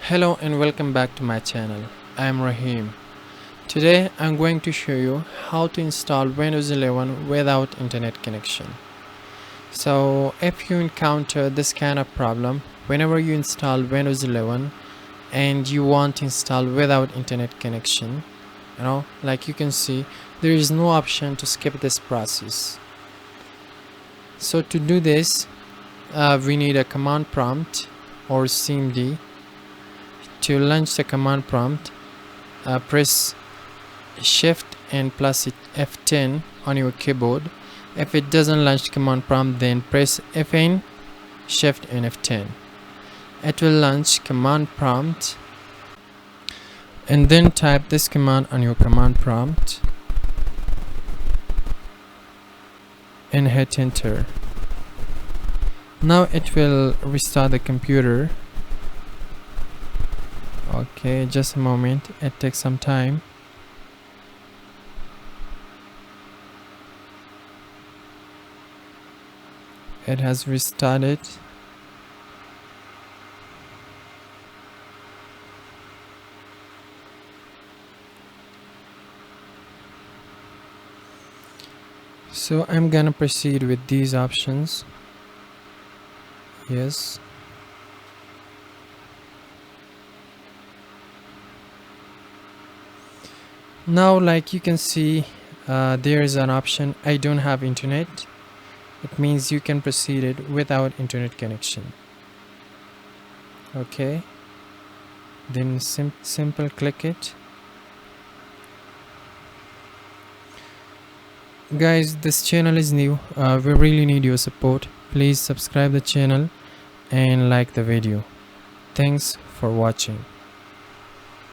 Hello and welcome back to my channel. I am Rahim. Today I'm going to show you how to install Windows 11 without internet connection. So if you encounter this kind of problem whenever you install Windows 11 and you want to install without internet connection, like you can see, there is no option to skip this process. So to do this, we need a command prompt or cmd. To launch the command prompt, press shift and plus F10 on your keyboard. If it doesn't launch command prompt, then press F9, shift and F10. It will launch command prompt, and then type this command on your command prompt and hit enter. Now it will restart the computer. Okay, just a moment, it takes some time. It has restarted. So I'm gonna proceed with these options. Yes. Now, like you can see, there is an option I don't have internet. It means you can proceed it without internet connection. Okay, then simple click it. Guys, this channel is new. We really need your support. Please subscribe the channel and like the video. Thanks for watching.